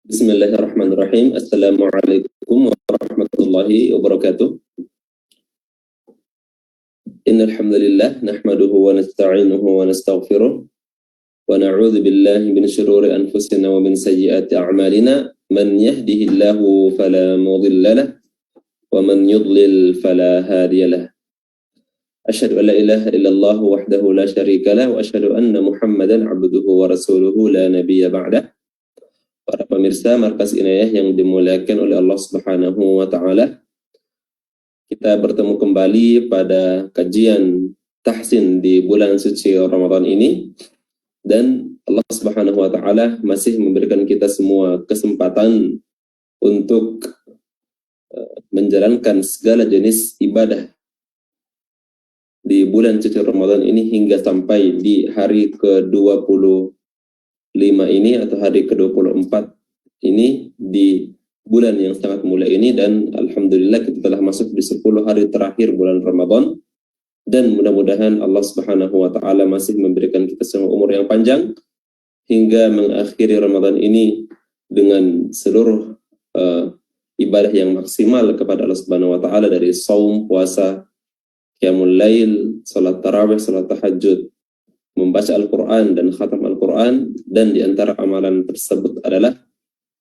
Bismillahirrahmanirrahim. Assalamualaikum warahmatullahi wabarakatuh. Innal hamdalillah nahmaduhu wa nasta'inuhu wa nastaghfiruh wa na'udzu billahi min shururi anfusina wa min sayyiati a'malina. Man yahdihillahu fala mudilla lahu wa man yudlil fala hadiya lahu. Asyhadu an la ilaha illallah wahdahu la syarika lahu wa asyhadu anna Muhammadan 'abduhu wa rasuluhu la nabiyya ba'dah. Para pemirsa Markas Inayah yang dimuliakan oleh Allah Subhanahu wa taala, kita bertemu kembali pada kajian tahsin di bulan suci Ramadan ini, dan Allah Subhanahu wa taala masih memberikan kita semua kesempatan untuk menjalankan segala jenis ibadah di bulan suci Ramadan ini hingga sampai di hari ke-25 ini atau hari ke-24 ini di bulan yang sangat mulia ini. Dan alhamdulillah kita telah masuk di 10 hari terakhir bulan Ramadan, dan mudah-mudahan Allah Subhanahu wa taala masih memberikan kita semua umur yang panjang hingga mengakhiri Ramadan ini dengan seluruh ibadah yang maksimal kepada Allah Subhanahu wa taala, dari saum, puasa, qiyamul lail, salat tarawih, salat tahajud, membaca Al-Quran dan khatam Al-Quran. Dan di antara amalan tersebut adalah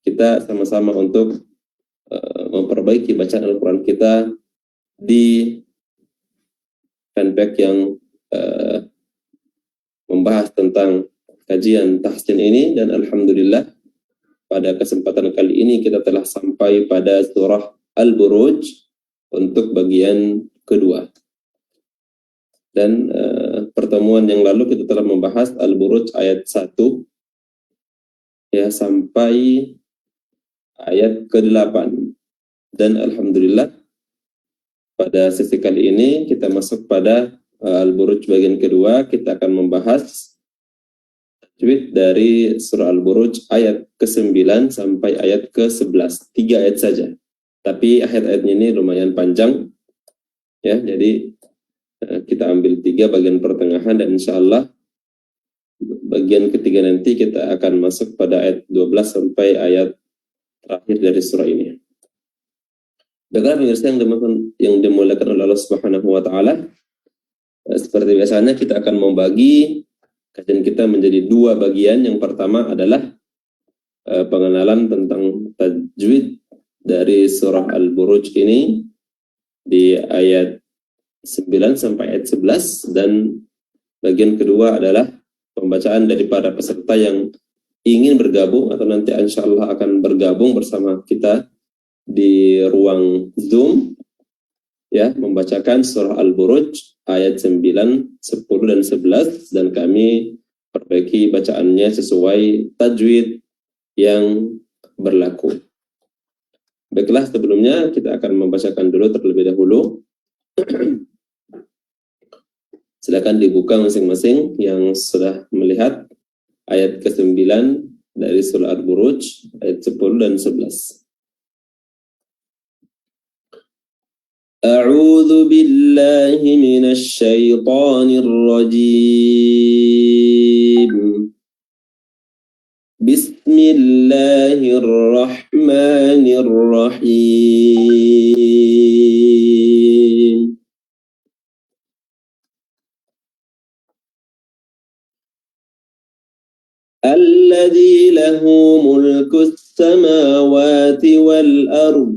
kita sama-sama untuk memperbaiki bacaan Al-Quran kita di fanpage yang membahas tentang kajian tahsin ini. Dan alhamdulillah pada kesempatan kali ini kita telah sampai pada surah Al-Buruj untuk bagian kedua. Dan pertemuan yang lalu kita telah membahas Al-Buruj ayat 1 ya sampai ayat ke-8. Dan alhamdulillah pada sesi kali ini kita masuk pada Al-Buruj bagian kedua. Kita akan membahas tajwid dari surah Al-Buruj ayat ke-9 sampai ayat ke-11. 3 ayat saja, tapi ayat-ayatnya ini lumayan panjang ya, jadi kita ambil 3 bagian pertengahan, dan insya Allah bagian ketiga nanti kita akan masuk pada ayat 12 sampai ayat terakhir dari surah ini. Baiklah pemirsa yang dimuliakan oleh Allah Subhanahu wa taala, seperti biasanya kita akan membagi kajian kita menjadi 2 bagian. Yang pertama adalah pengenalan tentang tajwid dari surah Al-Buruj ini di ayat 9 sampai ayat 11, dan bagian kedua adalah pembacaan dari para peserta yang ingin bergabung atau nanti insya Allah akan bergabung bersama kita di ruang Zoom ya, membacakan surah Al-Buruj ayat 9, 10 dan 11, dan kami perbaiki bacaannya sesuai tajwid yang berlaku. Baiklah, sebelumnya kita akan membacakan dulu terlebih dahulu. Silakan dibuka masing-masing yang sudah melihat ayat ke-9 dari surah Al-Buruj ayat 10 dan 11. A'udzu billahi minasy syaithanir rajim. Bismillahirrahmanirrahim. Alladzi lahu mulkus samawati wal ard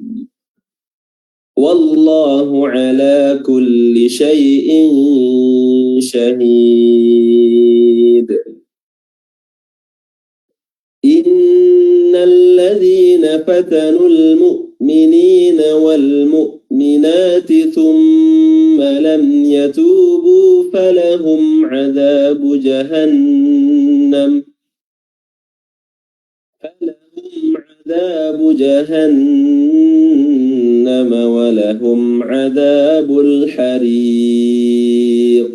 wallahu ala kulli syai'in syahid. Innal ladzina fatanul mu'minina wal mu'minati thumma lam yatubu falahum 'adzabu jahannam wa lahum 'adzabul hariq.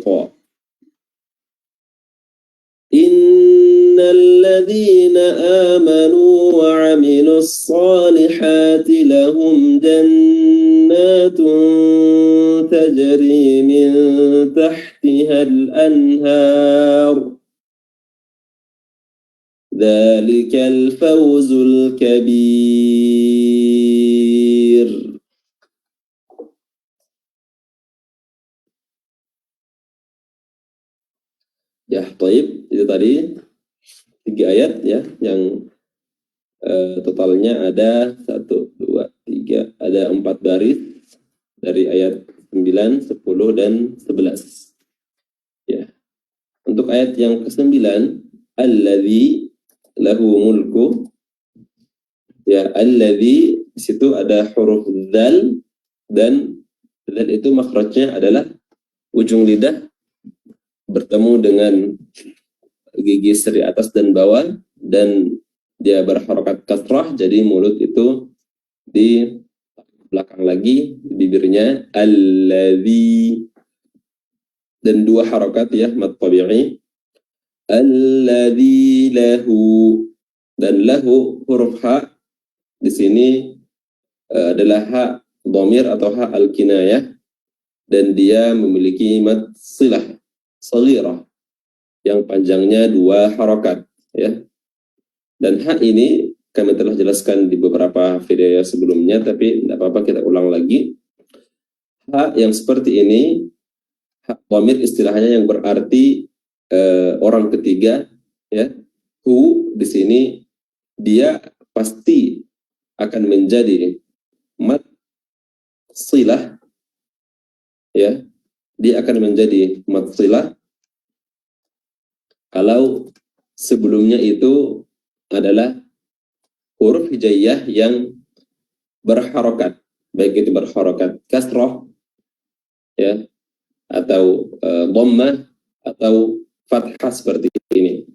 Innal ladzina amanu wa 'amilus salihati lahum jannatun tajri min tahtihal anhar Dzalikal fawzul kabir. Ya, baik, itu tadi 3 ayat ya, yang totalnya ada 1, 2, 3, ada 4 baris dari ayat 9, 10, dan 11. Ya. Untuk ayat yang ke-9, alladzi lahu mulku, ya, alladzi, di situ ada huruf dzal, dan dzal itu makhrajnya adalah ujung lidah bertemu dengan gigi seri atas dan bawah, dan dia berharokat kasrah, jadi mulut itu di belakang lagi bibirnya, alladzi, dan 2 harokat ya, mad tabi'i, alladzi lahu, dan lahu huruf ha di sini adalah ha dhamir atau ha al-kinayah, dan dia memiliki mad silah shaghirah yang panjangnya 2 harokat ya. Dan ha ini kami telah jelaskan di beberapa video sebelumnya, tapi tidak apa-apa kita ulang lagi. Ha yang seperti ini, ha dhamir istilahnya yang berarti orang ketiga ya. Hu di sini dia pasti akan menjadi mad silah ya. Dia akan menjadi mad silah kalau sebelumnya itu adalah huruf hijaiyah yang berharokat, baik itu berharokat kasrah ya, atau dhammah atau fathah seperti ini.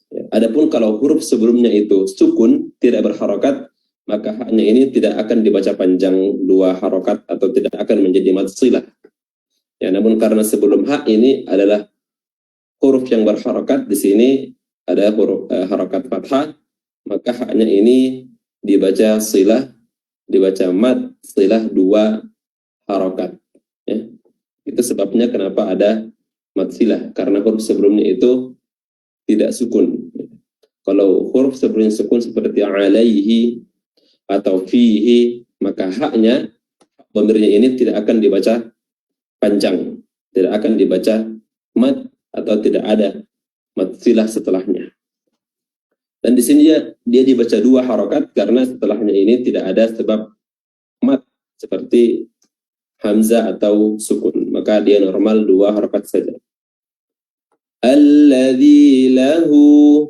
Ya. Adapun kalau huruf sebelumnya itu sukun, tidak berharokat, maka haknya ini tidak akan dibaca panjang 2 harokat atau tidak akan menjadi mad silah. Ya, namun karena sebelum hak ini adalah huruf yang berharokat, di sini ada huruf harokat fathah, maka haknya ini dibaca silah, dibaca mad silah 2 harokat ya. Itu sebabnya kenapa ada mad silah, karena huruf sebelumnya itu tidak sukun. Kalau huruf sebelumnya sukun seperti alaihi atau fihi, maka haknya dhamirnya ini tidak akan dibaca panjang, tidak akan dibaca mad atau tidak ada mad silah setelahnya. Dan di sini dia dibaca 2 harokat karena setelahnya ini tidak ada sebab mad seperti hamzah atau sukun, maka dia normal 2 harokat saja. Alladzi lahu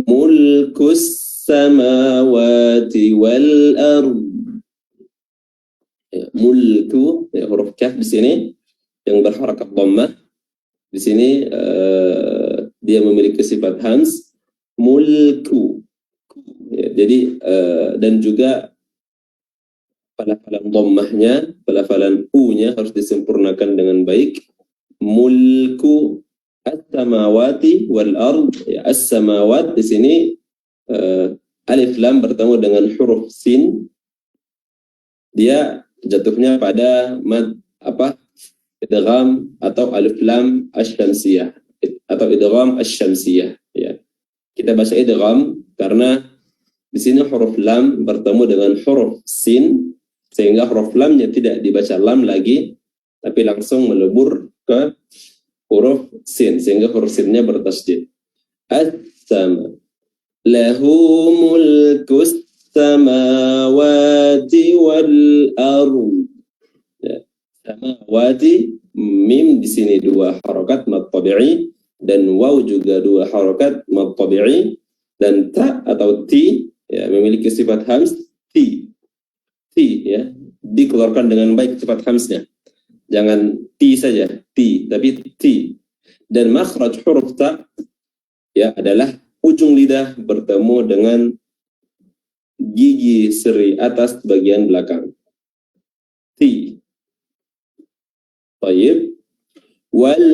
mulkus samawati wal ard. Ya, mulku ya, huruf kaf di sini yang berharakat dhammah. Di sini dia memiliki sifat hams, mulku ya, jadi dan juga pelafalan dhammahnya, pelafalan u-nya harus disempurnakan dengan baik. Mulku as-samawati wal ard ya, as-samawat di sini alif lam bertemu dengan huruf sin, dia jatuhnya pada mad apa, idgham atau alif lam asy-syamsiyah atau idgham asy-syamsiyah ya. Kita baca idgham karena di sini huruf lam bertemu dengan huruf sin, sehingga huruf lamnya tidak dibaca lam lagi tapi langsung melebur ke huruf sin, sehingga huruf sinnya bertasydid. As-sama lahu mulkus samawati wal ard ya. Samawati, mim di sini 2 harokat mad tabi'i, dan waw juga 2 harokat mad tabi'i, dan ta atau ti ya, memiliki sifat hams, ti ya, dikeluarkan dengan baik sifat hamsnya, jangan ti saja, ti, tapi ti. Dan makhraj huruf ta ya adalah ujung lidah bertemu dengan gigi seri atas bagian belakang, ti. Baik, wal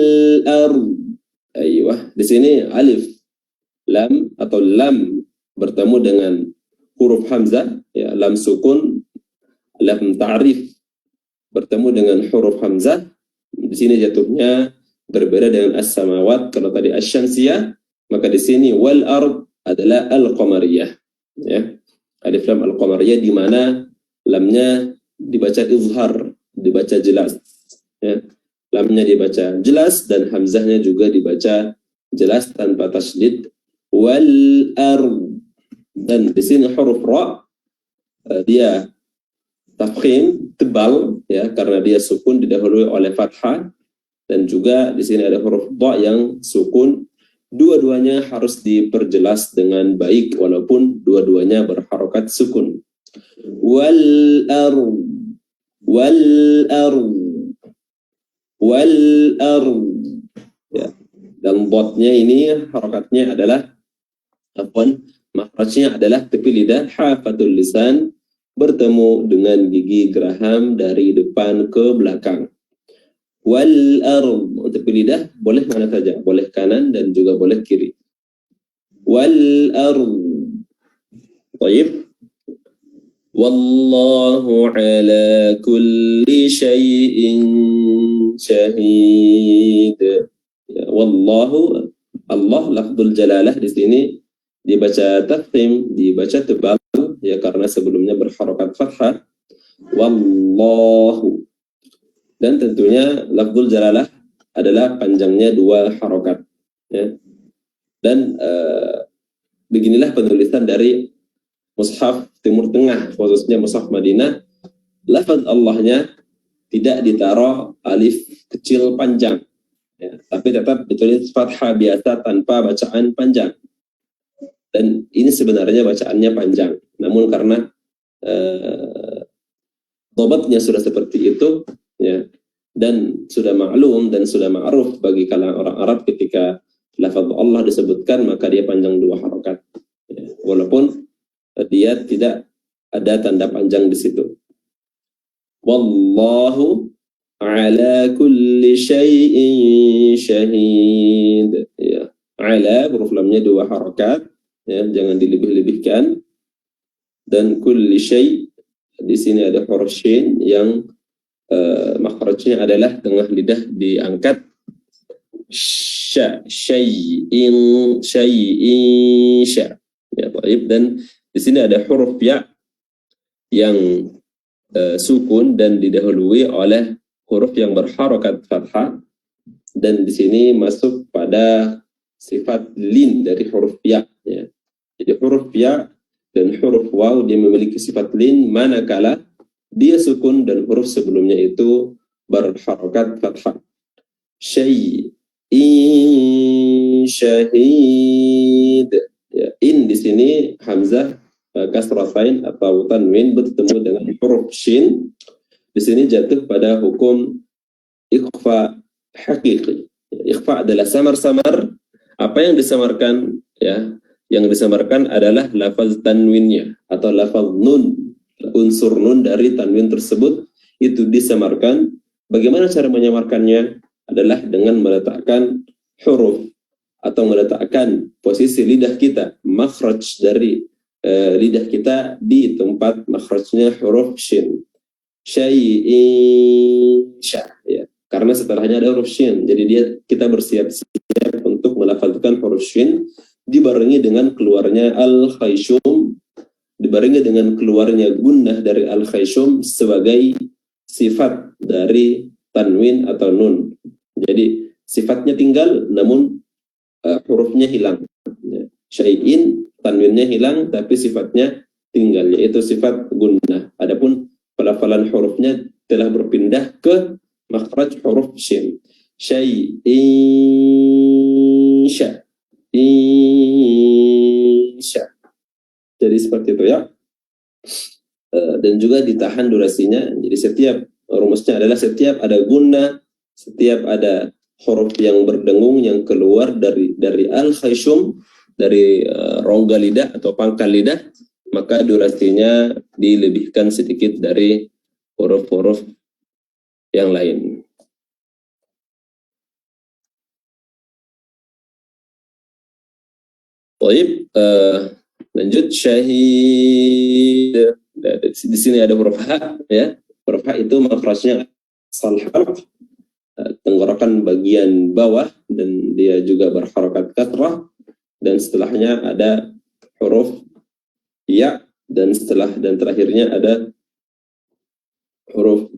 ard, aiyah, di sini alif lam atau lam bertemu dengan huruf hamzah ya, lam sukun, lam ta'rif bertemu dengan huruf hamzah. Di sini jatuhnya berbeda dengan as-samawat. Kalau tadi asy-syamsiyah, Maka di sini wal ard adalah al-qamariyah, ya. Alif lam al-qamariyah di mana lamnya dibaca izhar, dibaca jelas, ya. Lamnya dibaca jelas dan hamzahnya juga dibaca jelas tanpa tasydid. Wal ard, dan di sini huruf ra dia tafkhim, tebal, ya, karena dia sukun didahului oleh fathah, dan juga di sini ada huruf dha yang sukun. Dua-duanya harus diperjelas dengan baik walaupun dua-duanya berharokat sukun. Wal ard, wal ard, wal ard, ya. Dan dotnya ini harokatnya adalah makhrajnya adalah tepi lidah, hafatul lisan, bertemu dengan gigi geraham dari depan ke belakang. Wal ard, tepi lidah boleh mana saja, boleh kanan dan juga boleh kiri. Wal ard. Baik. Wallahu ala kulli syai'in syahid. Ya, wallahu, Allah lafzul jalalah di sini dibaca tafkhim, dibaca tebal, ya, karena sebelumnya berharokat fathah. Wallahu. Dan tentunya lafzul jalalah adalah panjangnya dua harokat, ya. Dan beginilah penulisan dari mushaf Timur Tengah, khususnya mushaf Madinah. Lafaz Allahnya tidak ditaruh alif kecil panjang, ya, tapi tetap ditulis fathah biasa tanpa bacaan panjang. Dan ini sebenarnya bacaannya panjang, namun karena dobatnya sudah seperti itu, ya, dan sudah maklum dan sudah ma'ruf bagi kalangan orang Arab, ketika lafaz Allah disebutkan maka dia panjang dua harokat, ya, walaupun dia tidak ada tanda panjang di situ. Wallahu ala kulli syai'in syahid, ya. Ala huruf lamnya dua harokat, ya, jangan dilebih-lebihkan. Dan kulli syai', di sini ada huruf shin yang makhrajnya adalah tengah lidah diangkat. Syai'in, syai'in, sya, ya, baik. Dan di sini ada huruf ya yang sukun dan didahului oleh huruf yang berharokat fathah, dan di sini masuk pada sifat lin dari huruf ya, ya. Jadi huruf ya dan huruf waw dia memiliki sifat lin manakala dia sukun dan huruf sebelumnya itu berharokat fathah. Syai'in syahid, ya. In di sini hamzah kasratain atau tanwin bertemu dengan huruf shin. Di sini jatuh pada hukum ikhfa hakiki. Ikhfa adalah samar-samar. Apa yang disamarkan, ya? Yang disamarkan adalah lafaz tanwinnya atau lafaz nun. Unsur nun dari tanwin tersebut itu disamarkan. Bagaimana cara menyamarkannya? Adalah dengan meletakkan huruf atau meletakkan posisi lidah kita, makhraj dari lidah kita di tempat makhrajnya huruf shin. Syai'in sya, ya. Karena setelahnya ada huruf shin, jadi kita bersiap-siap untuk melafalkan huruf shin, dibarengi dengan keluarnya al-khayshum, dibarengi dengan keluarnya gunnah dari al-khayshum sebagai sifat dari tanwin atau nun. Jadi sifatnya tinggal namun hurufnya hilang, ya. Syai'in tanwinnya hilang tapi sifatnya tinggal, yaitu sifat gunnah. Adapun pelafalan hurufnya telah berpindah ke makhraj huruf shin. Syai'in sya, insya. Jadi seperti itu, ya. Dan juga ditahan durasinya. Jadi setiap rumusnya adalah setiap ada gunnah, setiap ada huruf yang berdengung yang keluar dari al-khayshum, dari rongga lidah atau pangkal lidah, maka durasinya dilebihkan sedikit dari huruf-huruf yang lain. Baik, lanjut. Syahid. Di sini ada huruf ha, ya. Huruf ha itu makhrajnya asal harf, tenggorokan bagian bawah, dan dia juga berharokat kasrah. dan setelahnya ada huruf ya, dan terakhirnya ada huruf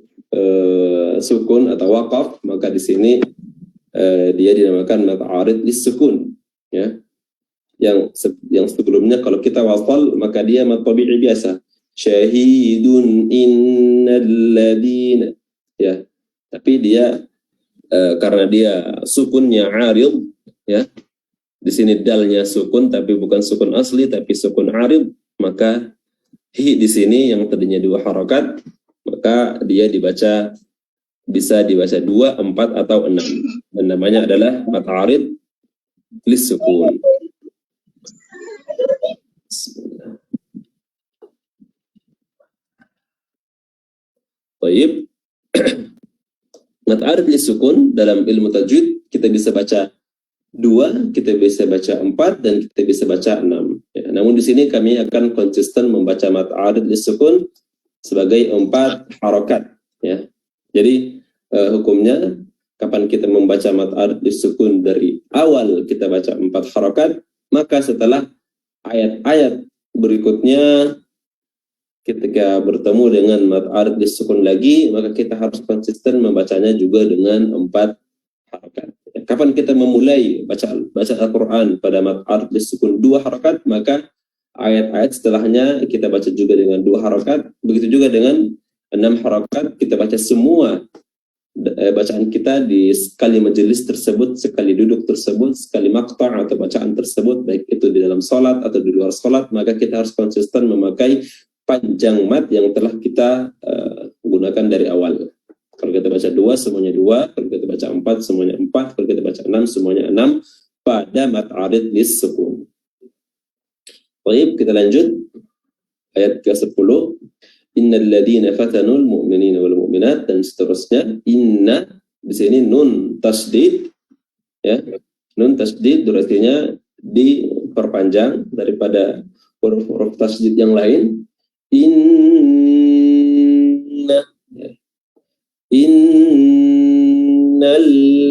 sukun atau waqaf, maka di sini dia dinamakan mad arid lis-sukun, ya. Yang sebelumnya kalau kita wasal maka dia mad tabi'i biasa, syahidun innal ladina, ya. Tapi dia karena dia sukunnya arid, ya. Di sini dalnya sukun tapi bukan sukun asli tapi sukun arid, maka hi di sini yang tadinya 2 harakat maka dia bisa dibaca 2, 4 atau 6, dan namanya adalah mad arid lis-sukun. Baik. Mad arid lis-sukun dalam ilmu tajwid kita bisa baca 2, kita bisa baca 4, dan kita bisa baca 6. Ya, namun di sini kami akan konsisten membaca mad arid lis-sukun sebagai 4 harakat, ya. Jadi hukumnya kapan kita membaca mad arid lis-sukun, dari awal kita baca 4 harakat, maka setelah ayat-ayat berikutnya ketika bertemu dengan mad arid lis-sukun lagi, maka kita harus konsisten membacanya juga dengan 4 harakat. Kapan kita memulai baca Al-Quran pada mad arid lis-sukun 2 harakat, maka ayat-ayat setelahnya kita baca juga dengan 2 harakat. Begitu juga dengan 6 harakat, kita baca semua bacaan kita di sekali majelis tersebut, sekali duduk tersebut, sekali maqta' atau bacaan tersebut, baik itu di dalam salat atau di luar salat, maka kita harus konsisten memakai panjang mad yang telah kita gunakan dari awal. Kalau kita baca 2, semuanya 2, kalau kita baca 4, semuanya 4, kalau kita baca 6, semuanya 6 pada mad arid lis-sukun. Baik, kita lanjut ayat ke-10. Innal ladzina fatanul mu'minina wal mu'minat, dan seterusnya. Inna di sini nun tasdid, ya. Nun tasdid artinya diperpanjang daripada huruf-huruf tasdid yang lain. Inna, ya. Innal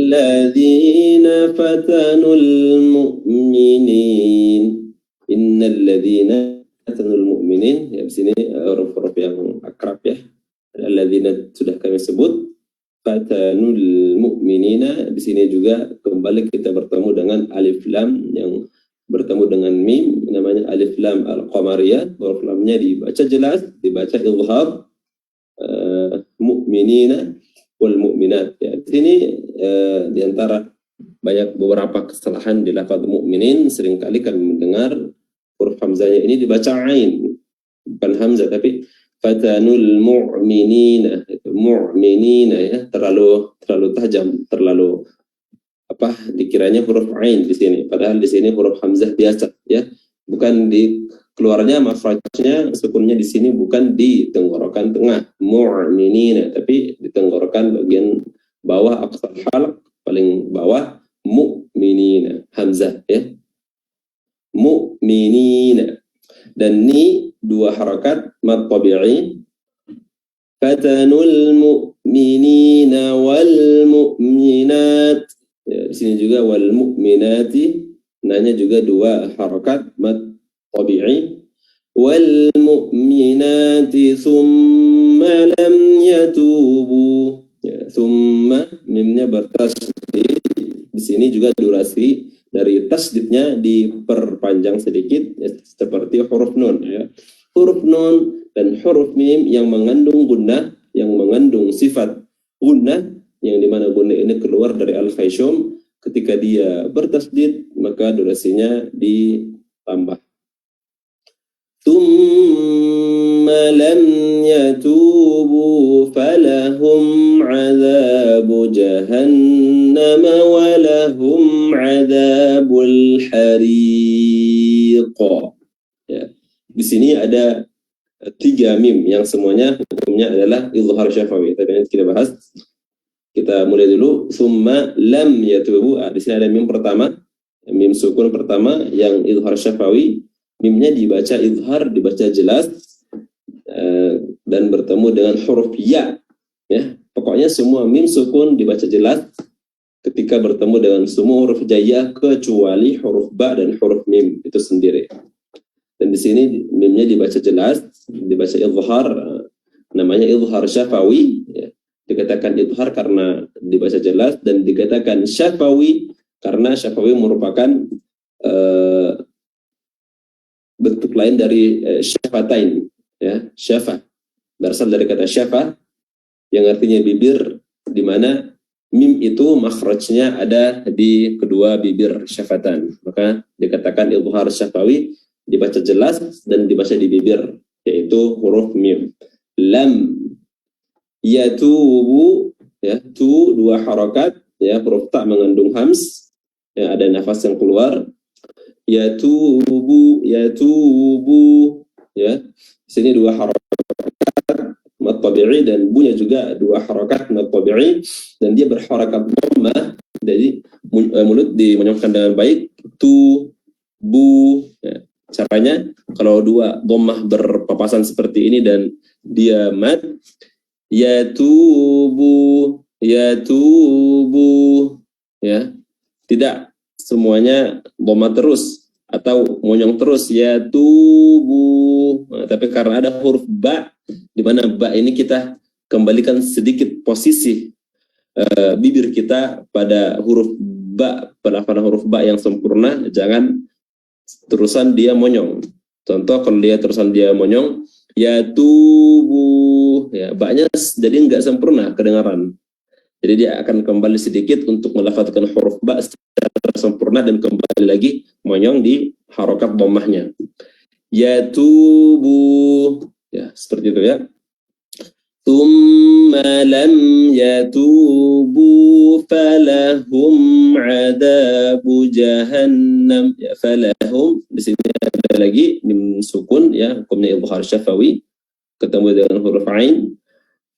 ladzina fatanul mu'minin. Innal ladzina fatanul mu'minin, ya, di sini huruf-huruf yang akrab, ya. Alladzina sudah kami sebut. Fatanul mu'minina, di sini juga kembali kita bertemu dengan alif lam yang bertemu dengan mim, namanya alif lam al-qamariyah. Huruf lamnya dibaca jelas, dibaca izhar, mu'minina wal mu'minat, ya. Di sini di antara banyak beberapa kesalahan di lafaz mu'minin, seringkali kami mendengar huruf hamzahnya ini dibaca ain, bukan hamzah, tapi fatanul mu'minina, mu'minina, ya, terlalu tajam, terlalu dikiranya huruf ain di sini, padahal di sini huruf hamzah biasa, ya. Bukan di keluarnya makhrajnya, sukunnya di sini bukan di tenggorokan tengah mu'minina, tapi di tenggorokan bagian bawah aqsal halq, paling bawah, mu'minina, hamzah, ya. Mu'minina, dan ni 2 harakat mad tabi'i. Fatanul mu'minina wal mu'minat, ya, di sini juga wal mu'minati, nanya juga 2 harakat mad tabi'i. Wal mu'minati thumma lam yatubu, ya, thumma mimnya bertasydid, di sini juga durasi dari tasdidnya diperpanjang sedikit, ya, seperti huruf nun, ya. Huruf nun dan huruf mim yang mengandung gunnah, yang mengandung sifat gunnah, yang dimana gunnah ini keluar dari al-khayshum, ketika dia bertasdid maka durasinya ditambah. Thumma lam yatubu falahum adzabu jahannam walahum adzabul hariq, ya. Di sini ada 3 mim yang semuanya hukumnya adalah izhar syafawi. Tadi kita bahas. Kita mulai dulu. Thumma lam yatubu. Di sini ada mim pertama, mim sukun pertama yang izhar syafawi. Mimnya dibaca izhar, dibaca jelas, dan bertemu dengan huruf ya, ya. Pokoknya semua mim sukun dibaca jelas ketika bertemu dengan semua huruf hijaiyah kecuali huruf ba dan huruf mim itu sendiri. Dan di sini mimnya dibaca jelas, dibaca izhar, namanya izhar syafawi. Ya. Dikatakan izhar karena dibaca jelas, dan dikatakan syafawi karena syafawi merupakan bentuk lain dari syafatain. Ya, syafa berasal dari kata syafa yang artinya bibir, di mana mim itu makhrajnya ada di kedua bibir syafatan. Maka dikatakan izhar syafawi, dibaca jelas dan dibaca di bibir, yaitu huruf mim. Lam, yatubu, ya, tu dua harakat, ya, huruf ta mengandung hams, ya, ada nafas yang keluar. Yatubu, yatubu, ya, sini dua harakat mad tabi'i, dan bunya juga dua harakat mad tabi'i, dan dia berharakat dhammah, jadi mulut dimonyongkan dengan baik. Tu, bu, ya. Caranya kalau dua dhammah berpapasan seperti ini dan dia mad, yatubu, yatubu, ya, tidak semuanya dhammah terus atau monyong terus, yatubu. Nah, tapi karena ada huruf ba, di mana ba ini kita kembalikan sedikit posisi bibir kita pada huruf ba, pada huruf ba yang sempurna, jangan terusan dia monyong. Contoh kalau dia terusan dia monyong, yatubu, ya, ba-nya jadi nggak sempurna kedengaran. Jadi dia akan kembali sedikit untuk melafadzkan huruf ba secara sempurna dan kembali lagi monyong di harokat dhammahnya. Yatubu, ya, seperti itu ya. Tsumma lam yatubu falahum adabu jahannam. Ya, falahum di sini ada lagi mim sukun, ya, hukumnya izhar syafawi ketemu dengan huruf ain.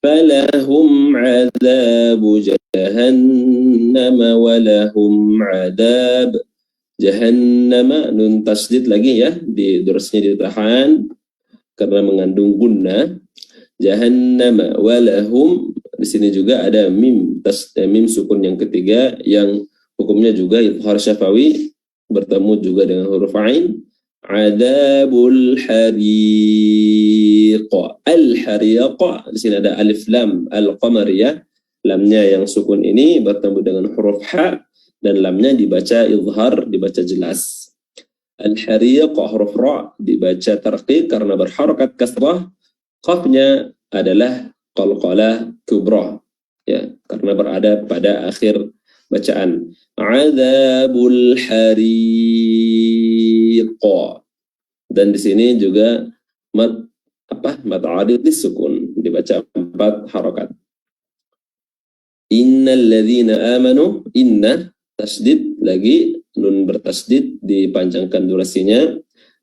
Falahum adabu jahannam walahum adab jahannam. Nun tasdid lagi, ya, di durasnya ditahan karena mengandung gunnah. Jahannam walahum, di sini juga ada mim mim sukun yang ketiga yang hukumnya juga izhar syafawi bertemu juga dengan huruf ain. Adabul hariq, al hariq, di sini ada alif lam al qamariyah, lamnya yang sukun ini bertemu dengan huruf ha dan lamnya dibaca izhar, dibaca jelas. Al hariq huruf ra dibaca tarqiq karena berharakat kasrah. Qafnya adalah qalqalah kubra, ya, karena berada pada akhir bacaan. Adzabul hariq, dan di sini juga mad arid disukun, dibaca 4 harakat. Innal ladzina amanu, inna tasdid lagi, nun bertasdid dipanjangkan durasinya.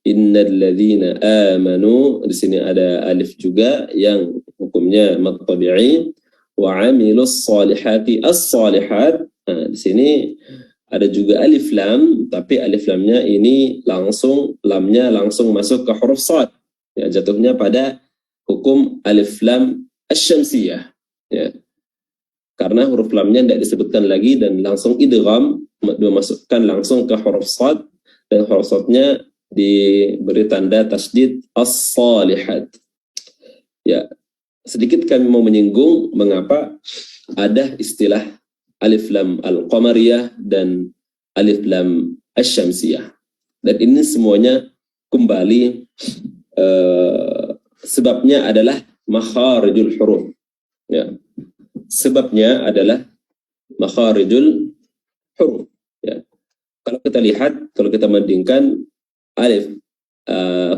Innal ladzina amanu, di sini ada alif juga yang hukumnya mad tabi'i. Wa 'amilus shalihati, as-shalihat. Nah, di sini ada juga alif lam, tapi alif lamnya ini lamnya langsung masuk ke huruf shad. Ya, jatuhnya pada hukum alif lam asy-syamsiyah. Ya. Karena huruf lamnya tidak disebutkan lagi dan langsung idgham, dimasukkan langsung ke huruf shad, dan huruf shadnya diberi tanda tasdid as-shalihat. Ya, sedikit kami mau menyinggung mengapa ada istilah alif lam al-qamariyah dan alif lam asy-syamsiyah. Dan ini semuanya kembali sebabnya adalah makharijul huruf. Ya. Sebabnya adalah makharijul huruf. Ya. Kalau kita lihat, kalau kita bandingkan alif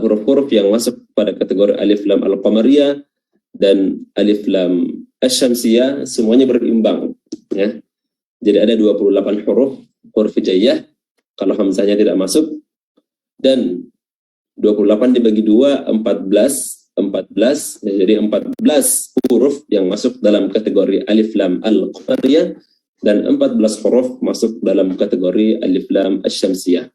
huruf-huruf yang masuk pada kategori alif lam al-qamariyah dan alif lam asy-syamsiyah, semuanya berimbang, ya. Jadi ada 28 huruf hijaiyah kalau hamzahnya tidak masuk, dan 28 dibagi 2 14, ya, jadi 14 huruf yang masuk dalam kategori alif lam al-qamariyah dan 14 huruf masuk dalam kategori alif lam asy-syamsiyah.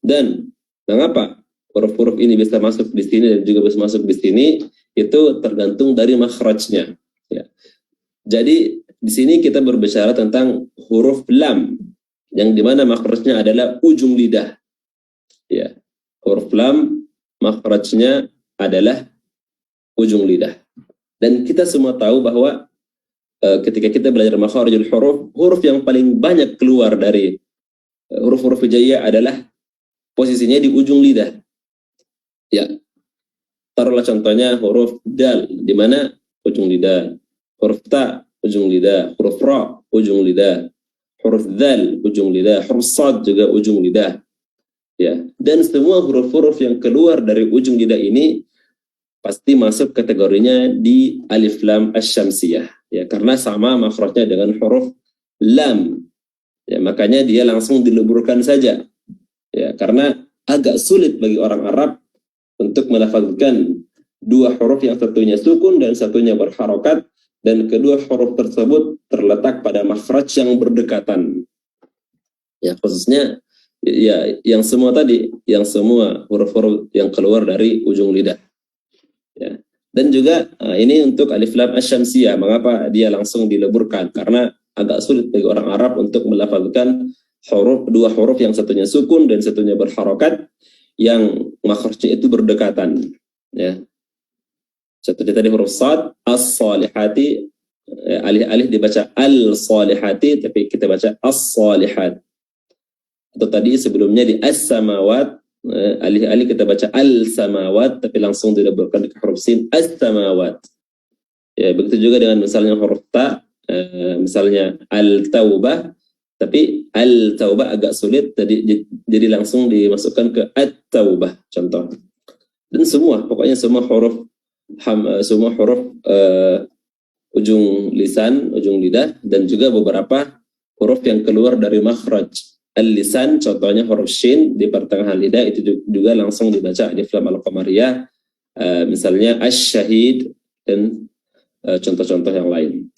Dan mengapa huruf-huruf ini bisa masuk di sini dan juga bisa masuk di sini, itu tergantung dari makhrajnya. Ya. Jadi di sini kita berbicara tentang huruf lam yang dimana makhrajnya adalah ujung lidah. Ya, huruf lam makhrajnya adalah ujung lidah. Dan kita semua tahu bahwa ketika kita belajar makharijul huruf, huruf yang paling banyak keluar dari huruf-huruf hijaiyah adalah posisinya di ujung lidah. Ya, taruhlah contohnya huruf dal, di mana ujung lidah. Huruf ta, ujung lidah. Huruf ra, ujung lidah. Huruf dzal, ujung lidah. Huruf sad juga ujung lidah. Ya, dan semua huruf-huruf yang keluar dari ujung lidah ini pasti masuk kategorinya di alif lam asy-syamsiyah. Ya, karena sama makhrajnya dengan huruf lam. Ya, makanya dia langsung dileburkan saja. Ya, karena agak sulit bagi orang Arab untuk melafazkan dua huruf yang satunya sukun dan satunya berharokat, dan kedua huruf tersebut terletak pada makhraj yang berdekatan. Ya, khususnya ya yang semua tadi, yang semua huruf-huruf yang keluar dari ujung lidah. Ya. Dan juga ini untuk alif lam asy-syamsiyah. Mengapa dia langsung dileburkan? Karena agak sulit bagi orang Arab untuk melafazkan dua huruf yang satunya sukun dan satunya berharokat yang makhrajnya itu berdekatan. Ya. Contohnya tadi huruf sad, as-salihati, alih-alih dibaca al-salihati tapi kita baca as-salihat. Atau tadi sebelumnya di as-samawat, alih-alih kita baca al-samawat tapi langsung dileburkan ke huruf sin, as-samawat. Ya, begitu juga dengan misalnya huruf ta, misalnya al-taubah, tapi al-taubah agak sulit, jadi langsung dimasukkan ke at-taubah contoh. Dan pokoknya semua huruf ujung lisan, ujung lidah, dan juga beberapa huruf yang keluar dari makhraj al-lisan, contohnya huruf shin di pertengahan lidah itu juga langsung dibaca alif lam al-qamariyah, misalnya asy-syahid dan contoh-contoh yang lain.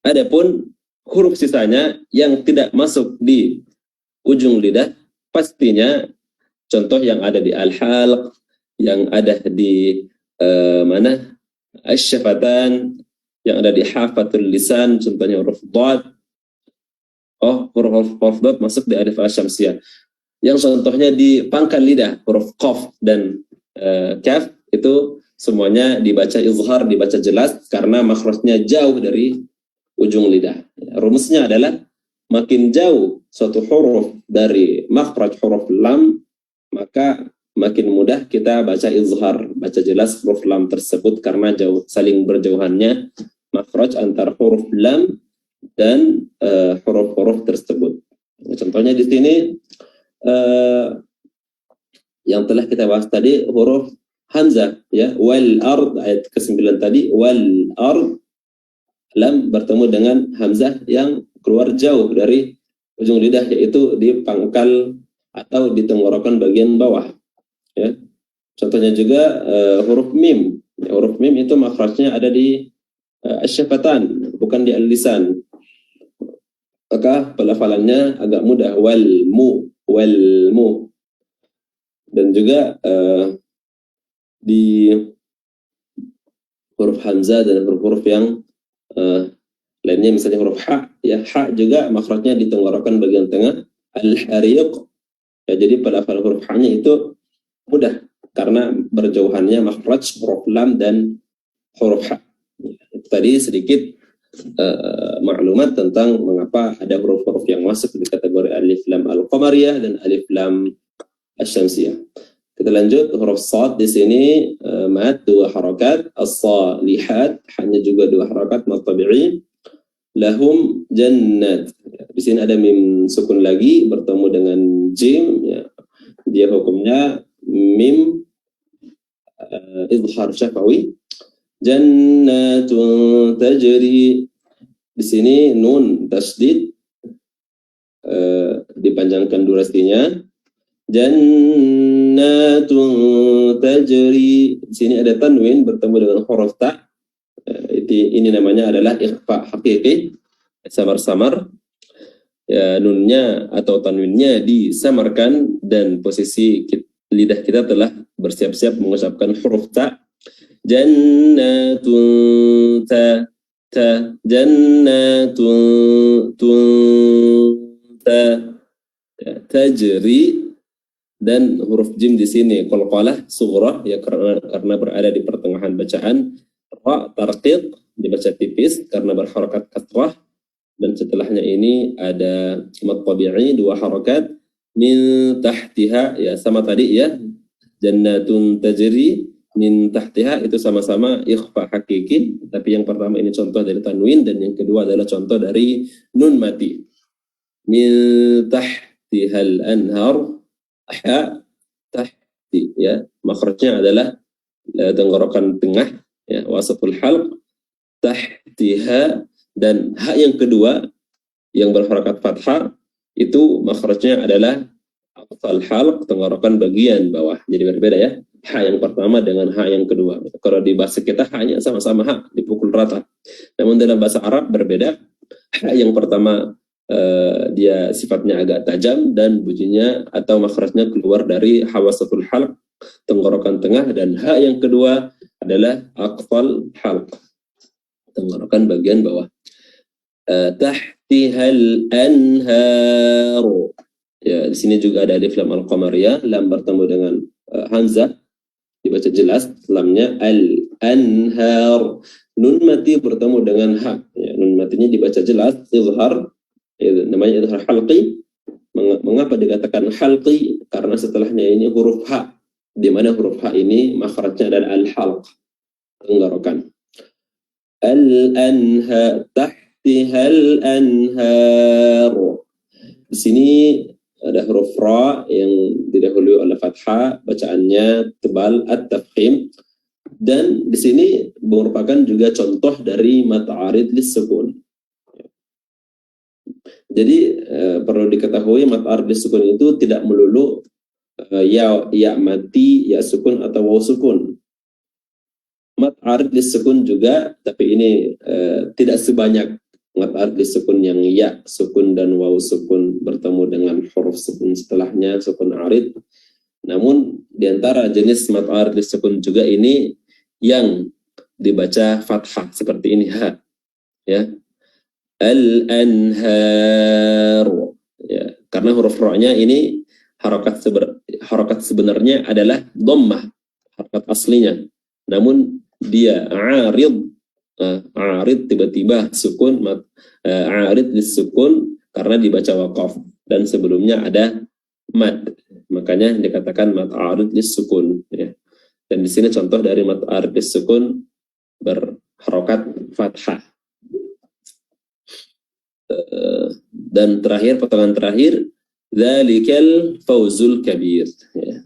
Adapun huruf sisanya yang tidak masuk di ujung lidah, pastinya contoh yang ada di al-halq, yang ada di mana asy-syafatan, yang ada di hafatul lisan, contohnya huruf dhad. Huruf dhad masuk di alif asy-syamsiyah. Yang contohnya di pangkal lidah, huruf qaf dan kaf, itu semuanya dibaca izhar, dibaca jelas karena makhrajnya jauh dari ujung lidah. Rumusnya adalah makin jauh suatu huruf dari makhraj huruf lam, maka makin mudah kita baca izhar, baca jelas huruf lam tersebut karena saling berjauhannya makhraj antar huruf lam dan huruf-huruf tersebut. Contohnya di sini yang telah kita bahas tadi huruf hamzah, ya, wal ard, ayat ke-9 tadi, wal ard, lam bertemu dengan hamzah yang keluar jauh dari ujung lidah, yaitu di pangkal atau di tenggorokan bagian bawah. Ya. Contohnya juga huruf mim. Ya, huruf mim itu makhrajnya ada di asy-syafatan, bukan di al-lisan. Maka pelafalannya agak mudah, wal mu. Dan juga di huruf hamzah dan huruf-huruf yang lainnya, misalnya huruf ha, ya, ha juga makhrajnya di tenggorokan bagian tengah, al-hariq. Ya, jadi pelafalan huruf ha-nya itu mudah karena berjauhannya makhraj huruf lam dan huruf ha. Itu tadi sedikit maklumat tentang mengapa ada huruf-huruf yang masuk di kategori alif lam al-qamariyah dan alif lam asy-syamsiyah. Kita lanjut, huruf sad di sini mad dua harakat, as-salihat hanya juga dua harakat mad tabi'i, lahum jannat. Di sini ada mim sukun lagi bertemu dengan jim, ya. Dia hukumnya mim izhar syafawi. Jannatun tajri, di sini nun tasdid, dipanjangkan durasinya. Jannatun tajri, di sini ada tanwin bertemu dengan huruf ta. Ini namanya adalah ikhfa hakiki, samar-samar. Ya, nunnya atau tanwinnya disamarkan dan posisi lidah kita telah bersiap-siap mengucapkan huruf ta. Jannatun ta, jannatun tajri, dan huruf jim di sini qalqalah sughrah ya karena berada di pertengahan bacaan. Ra tarqiq dibaca tipis karena berharakat kasrah, dan setelahnya ini ada mad tabi'i 2 harakat. Min tahtiha ya sama tadi ya, jannatun tajri min tahtiha itu sama-sama ikhfa hakiki, tapi yang pertama ini contoh dari tanwin dan yang kedua adalah contoh dari nun mati. Min tahtihal anhar, ha tahti ya, makhrajnya adalah tenggorokan tengah ya, wasatul halq, tahtiha, dan ha yang kedua yang berharakat fathah itu makhrajnya adalah aqsal halq, tenggorokan bagian bawah. Jadi berbeda ya, ha yang pertama dengan ha yang kedua. Kalau di bahasa kita hanya sama-sama ha, dipukul rata. Namun dalam bahasa Arab berbeda. Ha yang pertama dia sifatnya agak tajam dan bunyinya atau makhrajnya keluar dari hawasatul halq, tenggorokan tengah, dan ha yang kedua adalah aqsal halq, tenggorokan bagian bawah. Tahtihal anhar. Ya, di sini juga ada alif lam al-qamariyah, lam bertemu dengan hamzah dibaca jelas, lamnya al-anhar. Nun mati bertemu dengan ha, ya, nun matinya dibaca jelas, izhar, ya, namanya izhar halqi. Mengapa dikatakan halqi? Karena setelahnya ini huruf ha, di mana huruf ha ini makhrajnya adalah al-halq, tenggorokan. Al-anhar, tahtihal anhar. Di sini ada huruf ra yang didahului oleh fathah, bacaannya tebal at-tafkhim, dan di sini merupakan juga contoh dari mad arid lis-sukun. Jadi perlu diketahui mad arid lis-sukun itu tidak melulu ya mati, ya sukun atau waw sukun. Mad arid lis-sukun juga, tapi ini tidak sebanyak mad arid lis-sukun yang ya sukun dan waw sukun bertemu dengan huruf sukun setelahnya, sukun arid. Namun diantara jenis mad arid lis-sukun juga ini yang dibaca fathah seperti ini, ha, ya, al-anhar, ya, karena huruf ra-nya ini harokat sebenarnya adalah dhammah, harokat aslinya, namun dia arid, arid tiba-tiba sukun, arid disukun karena dibaca waqaf dan sebelumnya ada mad, makanya dikatakan mad arid disukun ya. Dan di sini contoh dari mad arid disukun berharokat fathah. Dan terakhir, potongan terakhir, dzalikal fauzul kabir. Ya,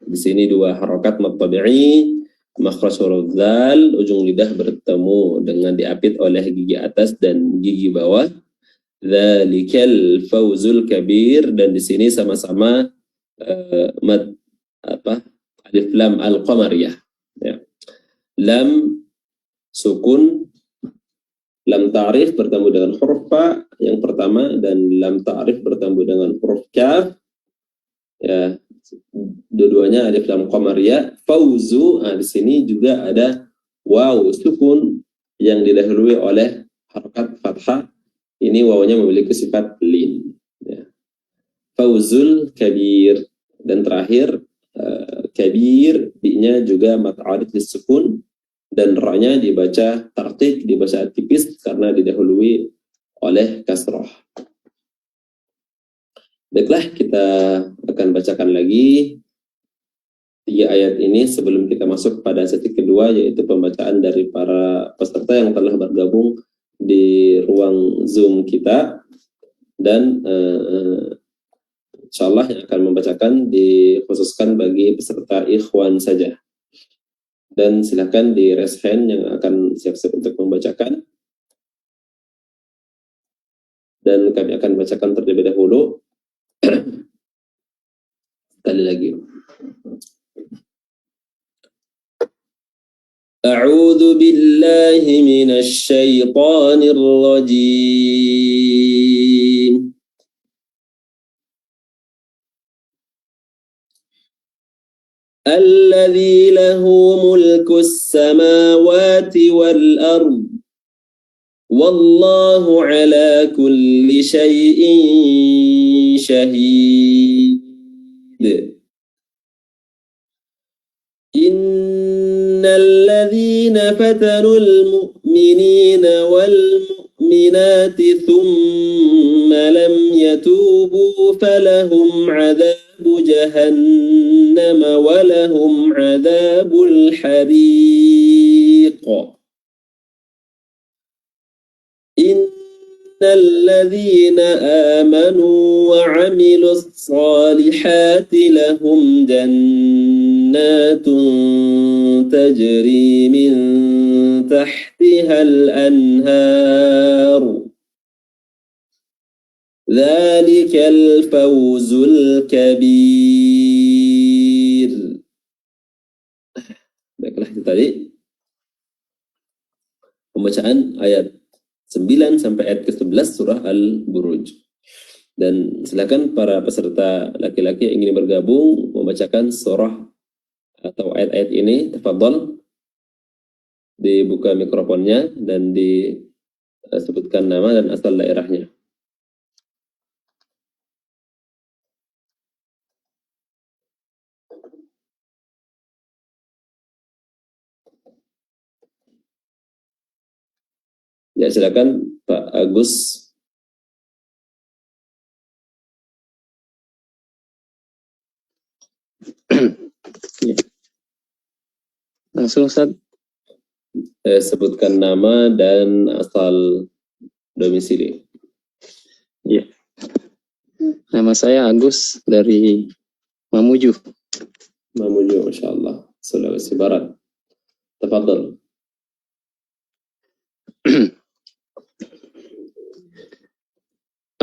di sini 2 harokat mad tabi'i, makhraj huruf dzal, ujung lidah bertemu dengan diapit oleh gigi atas dan gigi bawah. Dzalikal fauzul kabir, dan di sini sama-sama mad alif lam al-qamariyah. Ya. Lam sukun, lam ta'rif bertemu dengan huruf fa yang pertama, dan lam ta'rif bertemu dengan huruf kaf. Ya, dua-duanya alif lam qamariyah. Fauzu, di sini juga ada waw sukun yang didahului oleh harakat fathah. Ini wawnya memiliki sifat lin. Ya. Fauzul kabir, dan terakhir kabir, bi-nya juga mad arid lis-sukun, dan ra-nya dibaca tarqiq, dibaca tipis karena didahului oleh kasrah. Baiklah, kita akan bacakan lagi 3 ayat ini sebelum kita masuk pada sesi kedua, yaitu pembacaan dari para peserta yang telah bergabung di ruang Zoom kita, dan insyaallah yang akan membacakan dikhususkan bagi peserta ikhwan saja. Dan silakan di raise hand yang akan siap-siap untuk membacakan. Dan kami akan bacakan terlebih dahulu. Sekali lagi. A'udzu billahi minasy syaithanir rajim. Alladzi lahu mulkus samawati wal ardh Wallahu ala kulli syai'in syahid. Innal ladzina fatanul mu'minina wal mu'minati thumma lam yatubu falahum 'adzabu jahannam wa lahum 'adzabul hariq. Innal ladzina amanu wa 'amilus salihati lahum jannatun tajri min tahtihal anhar. Dzalikal fawzul kabir. Baiklah, itu tadi pembacaan ayat 9 sampai ayat ke-11 surah Al-Buruj. Dan silakan para peserta laki-laki yang ingin bergabung membacakan surah atau ayat-ayat ini, tafadhol, dibuka mikrofonnya dan disebutkan nama dan asal daerahnya. Ya, silakan Pak Agus. Ya. Langsung, Ustaz. Sebutkan nama dan asal domisili. Ya. Nama saya Agus dari Mamuju. Mamuju, Masya Allah, Sulawesi Barat. Tafadhol.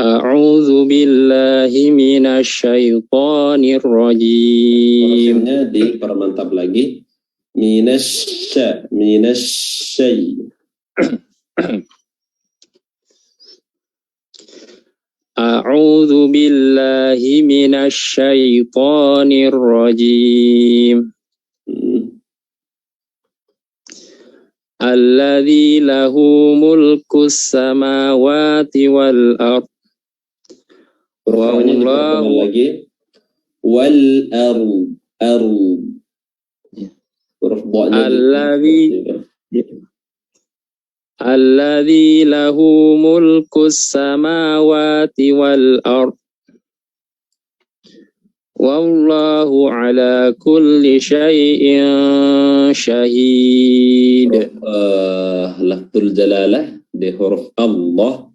A'udzu billahi minasyaitonir rajim. Prosesnya dipermantap lagi. Minasyai. A'udzu billahi minasyaitonir rajim. Alladzi lahu mulkus samawati wal ardh. Wallahu lagi. Wal ardu. Huruf ba-nya alladzi lahu mulkus samawati wal ardh. Wallahu ala kulli syai'in syahid. Lafzul jalalah di huruf Allah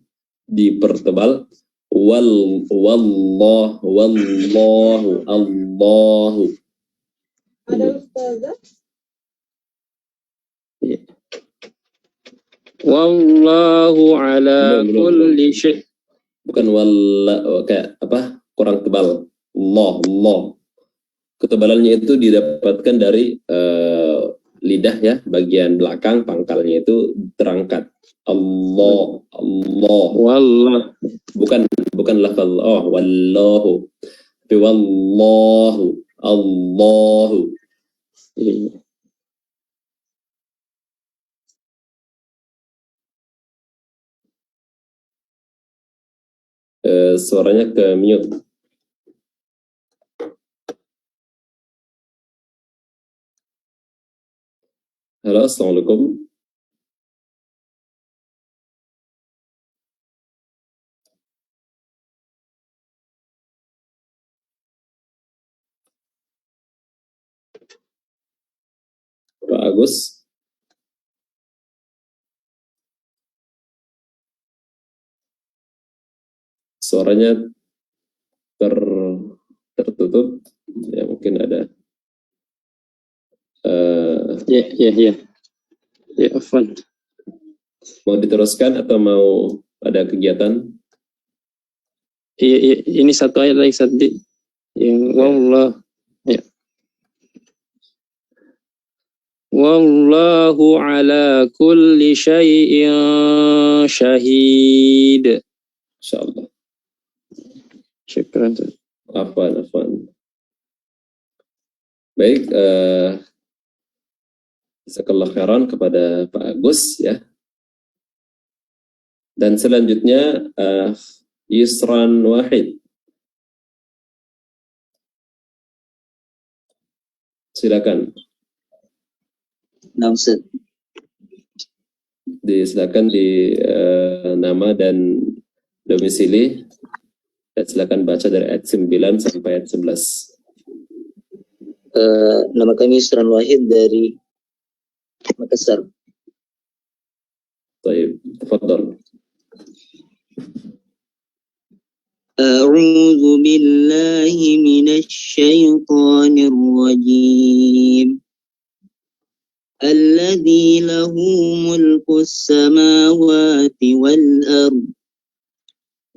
dipertebal. Wallahu Allahu. Ada ustazah? Wallahu ala kulli syai'. Bukan kayak apa? Kurang tebal. Allah. Ketebalannya itu didapatkan dari lidah ya, bagian belakang pangkalnya itu terangkat. Allah. Wallah. Bukan lafaz Allah, wallahu. Tapi wallahu, Allahu. Suaranya ke mute. Halo, assalamualaikum. Pak Agus. Suaranya tertutup. Ya, mungkin ada. Ya, Afwan. Mau diteruskan atau mau ada kegiatan? Iya, ini satu ayat lagi tadi yang wallah. Ya. Wallahu ala kulli syai'in syahid. Insyaallah. Syukran. Afwan. Baik, jazakallahu khairan kepada Pak Agus ya. Dan selanjutnya yusran wahid. Silakan. Ustaz. Silakan di nama dan domisili. Dan silakan baca dari ayat 9 sampai ayat 11. Nama kami Yusran Wahid dari Makassar. Baik, tafadhal. A'udzu billahi minasy syaithanir rajim. Alladzi lahu mulkus samawati wal ardh.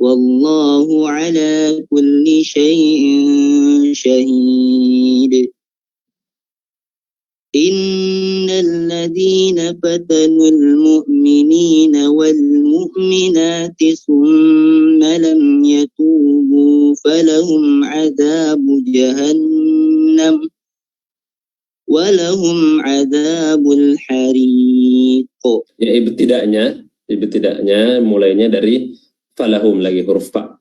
Wallahu ala kulli syai'in syahid. Innal ladzina fatanul mu'minina wal mu'minati thumma lam yatubu falahum 'adzabu jahannam walahum 'adzabul hariq. Ya, ibtida'nya mulainya dari falahum, lagi huruf fa.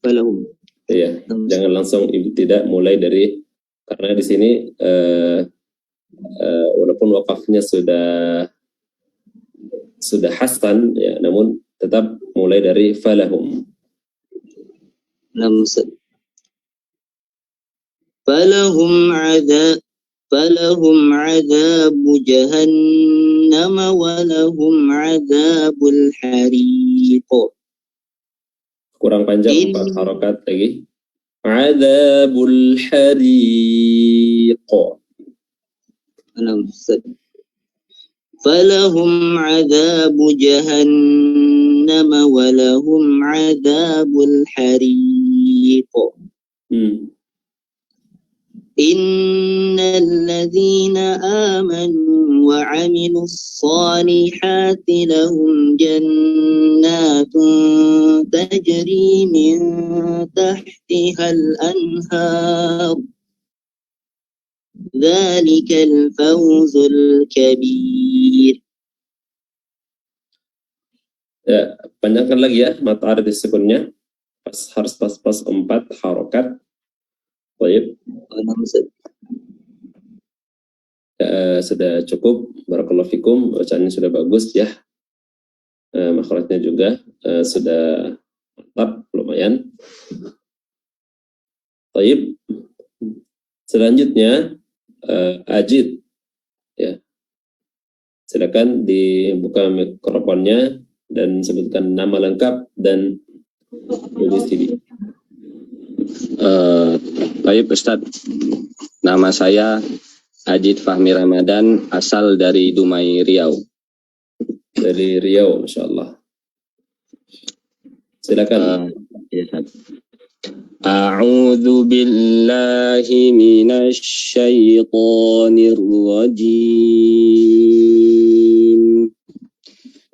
Falahum. Iya, jangan langsung ibtida, mulai dari, karena di sini walaupun wakafnya sudah hasan ya, namun tetap mulai dari falahum. Falahum 'adzabu jahannam wa lahum 'adzabul hariq. Kurang panjang 4 harokat lagi. 'Adzabul hariq. Falahum 'adzabu jahannam wa lahum 'adzabul hariq. Innal ladzina amanu wa 'amilus solihati lahum jannatun tajri min tahtihal anhar. Dzalikal fawzul kabir. Ya, panjangkan lagi ya mata arif sukunnya. Harus pas 4 harokat. Baik. Sudah cukup. Barakallahu fikum. Bacaannya sudah bagus ya. Makhrajnya juga sudah mantap, lumayan. Baik. Selanjutnya Ajid, ya, silakan dibuka mikrofonnya dan sebutkan nama lengkap dan domisili. Baik Ustadz, nama saya Ajid Fahmi Ramadan, asal dari Dumai, Riau. Dari Riau, Masya Allah. Silakan. Ya, A'udzu billahi minasy syaithanir rajim.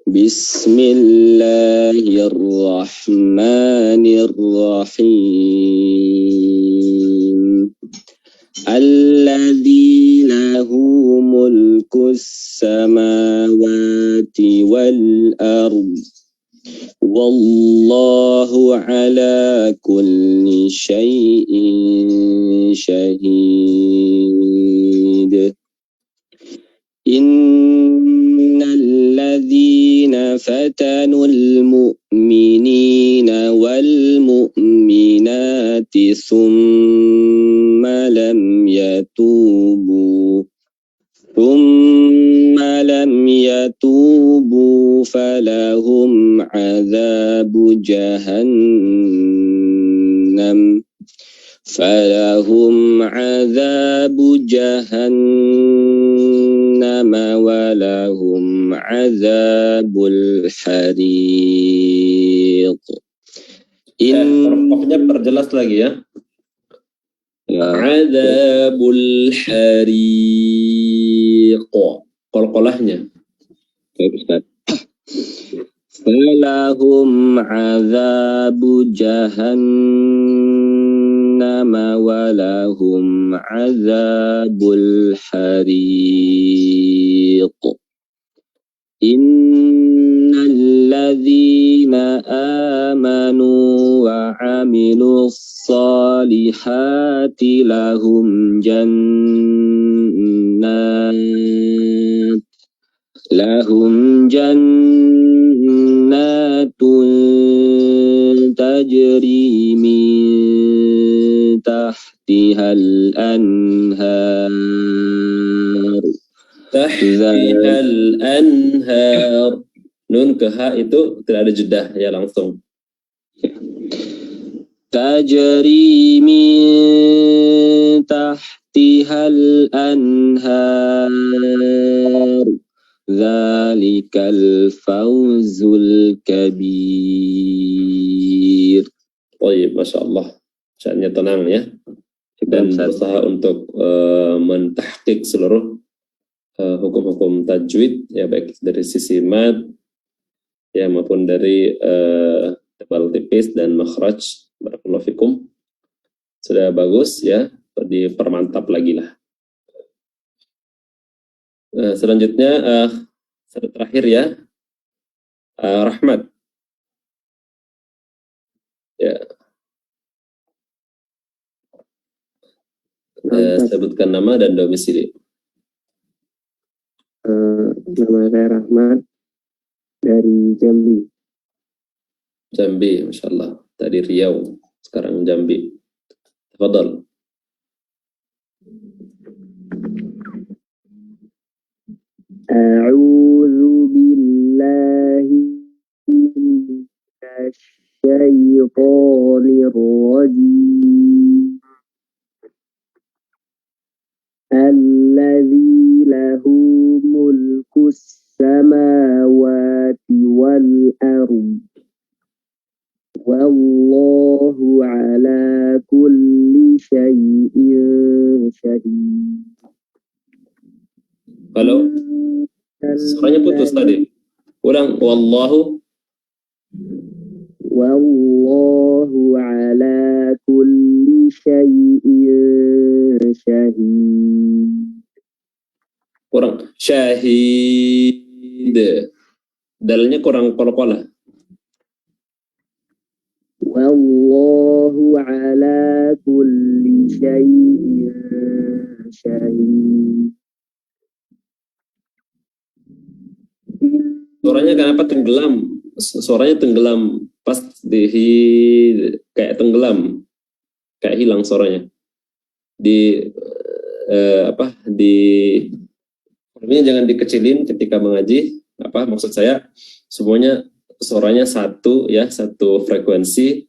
Bismillahirrahmanirrahim. Alladzi lahu mulkus samawati wal ardh. Wallahu ala kulli syai'in syahid. Innal ladzina fatanul mu'minina wal mu'minati thumma lam yatubu falahum 'adzabu jahannam walahum 'adzabul hariq. Pokoknya perjelas lagi ya. Adzabul hariq. Qalqalahnya. Baik Ustaz. Falahum 'adzabu jahannam walahum 'adzabul hariq. Innal ladzina وعملوا الصالحات لهم جنات تجري من تحتها الأنهار. Tahtihal anhar. Nun ke ha itu tidak ada jedah ya, langsung. Tajri min tahtihal anhar. Zalikal fawzul kabir. Baik, Masya Allah. Bacaannya tenang ya. Dan berusaha untuk mentahqiq seluruh hukum-hukum tajwid ya, baik dari sisi mad ya maupun dari tebal tipis dan makhraj. Barakallahu fikum. Sudah bagus ya, dipermantap lagi lah. Selanjutnya terakhir ya, Rahmat ya. Sebutkan nama dan domisili. Nama saya Rahmat dari Jambi. Jambi, Masya Allah. Tadi Riau, sekarang Jambi. Tafadhal. A'udzu billahi minasy syaithanir rajim. Alladzi lahu mulkus samawati wal ardh. Wallahu ala kulli syai'in syahid. Halo? Suaranya putus tadi. Ulang, wallahu. Wallahu ala kulli syai'in syahid. Kurang. Syahid. Dalnya kurang kol-kola. Wallahu ala kulli syai'in syahid. Suaranya kenapa tenggelam? Suaranya tenggelam pas kayak tenggelam, kayak hilang suaranya. Di ini jangan dikecilin ketika mengaji. Maksud saya semuanya suaranya satu ya, satu frekuensi.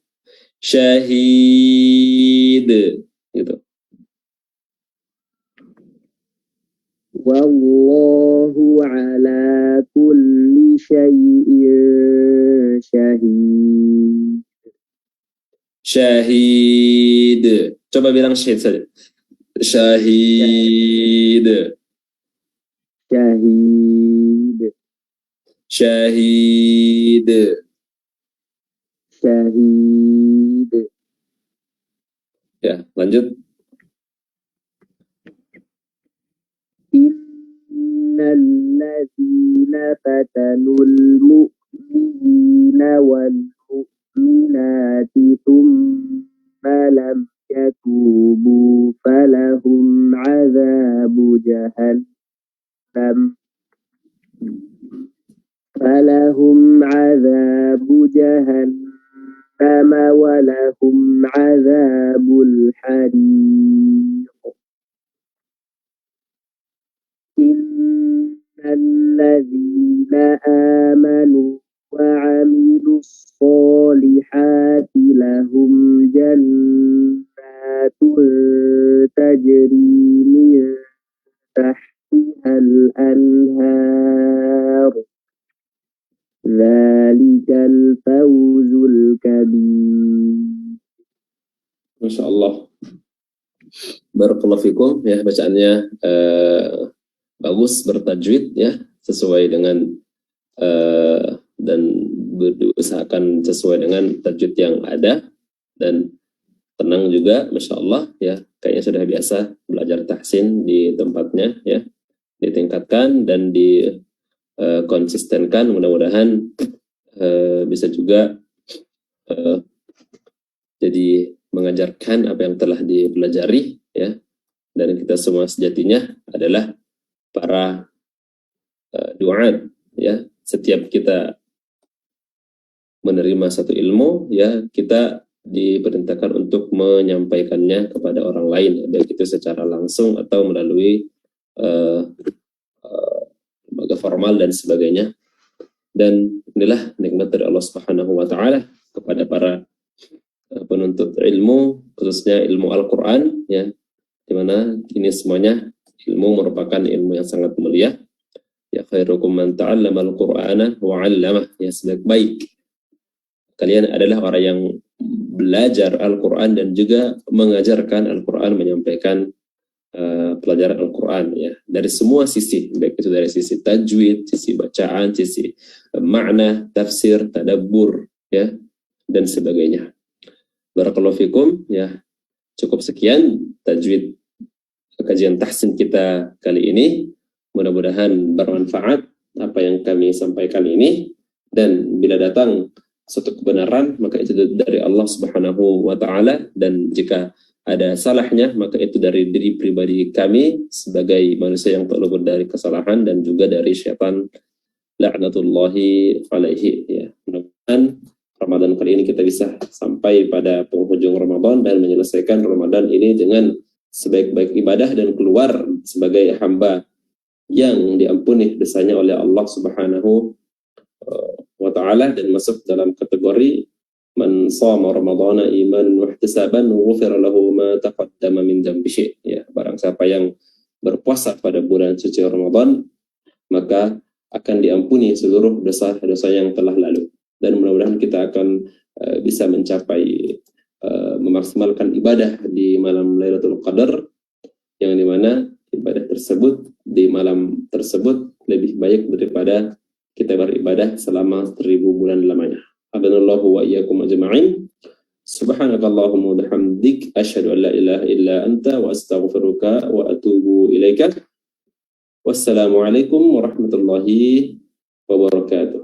Syahid gitu. Wallahu ala kulli syai'in syahid. Syahid. Coba bilang syahid saja. Syahid. Syahid. Syahid. Syahid. Ya, lanjut. Innal ladzina fatanul mu'minina wal mu'minati thumma lam yatubu falahum 'adzabu jahannam wa lahum 'adzabul hariq. Innal ladzina amanu wa 'amilus solihati lahum jannatun tajri min tahtihal anhar. Dzalikal fawzul kabir. Masya Allah. Barakallahu fikum ya, bacaannya bagus, bertajwid ya, sesuai dengan dan berusahakan sesuai dengan tajwid yang ada, dan tenang juga, Masya Allah ya, kayaknya sudah biasa belajar tahsin di tempatnya ya, ditingkatkan dan dikonsistenkan, mudah-mudahan bisa juga Jadi mengajarkan apa yang telah dipelajari, ya, dan kita semua sejatinya adalah para duat, ya. Setiap kita menerima satu ilmu, ya, kita diperintahkan untuk menyampaikannya kepada orang lain, baik itu secara langsung atau melalui lembaga formal dan sebagainya. Dan inilah nikmat dari Allah Subhanahu wa taala kepada para penuntut ilmu, khususnya ilmu Al-Qur'an, ya, di mana ini semuanya ilmu merupakan ilmu yang sangat mulia. Ya, khairukum man ta'allama al-Qur'ana wa 'allamah, ya, sebaik-baik kalian adalah orang yang belajar Al-Qur'an dan juga mengajarkan Al-Qur'an, menyampaikan pelajaran Al-Qur'an, ya, dari semua sisi, baik itu dari sisi tajwid, sisi bacaan, sisi makna, tafsir, tadabbur, ya, dan sebagainya. Barakallahu fikum, ya. Cukup sekian tajwid kajian tahsin kita kali ini. Mudah-mudahan bermanfaat apa yang kami sampaikan ini, dan bila datang suatu kebenaran maka itu dari Allah Subhanahu wa taala, dan jika ada salahnya maka itu dari diri pribadi kami sebagai manusia yang tak luput dari kesalahan dan juga dari syaitan laknatullahi alaihi, ya. Mudah-mudahan Ramadan kali ini kita bisa sampai pada penghujung Ramadan dan menyelesaikan Ramadan ini dengan sebaik-baik ibadah dan keluar sebagai hamba yang diampuni dosanya oleh Allah Subhanahu wa taala dan masuk dalam kategori man shama ramadhana imanan wa ihtisaban ghufira lahu ma taqaddama min dhanbihi, ya. Barang siapa yang berpuasa pada bulan suci Ramadan maka akan diampuni seluruh dosa-dosa yang telah lalu, dan mudah-mudahan kita akan bisa mencapai memaksimalkan ibadah di malam Lailatul Qadar, yang dimana ibadah tersebut di malam tersebut lebih baik daripada kita beribadah selama 1000 bulan lamanya. Hadanallahu wa iyyakum ajma'in. Subhanakallahumma wa bihamdik asyhadu an la ilaha illa anta wa astaghfiruka wa atubu ilaika. Wassalamualaikum warahmatullahi wabarakatuh.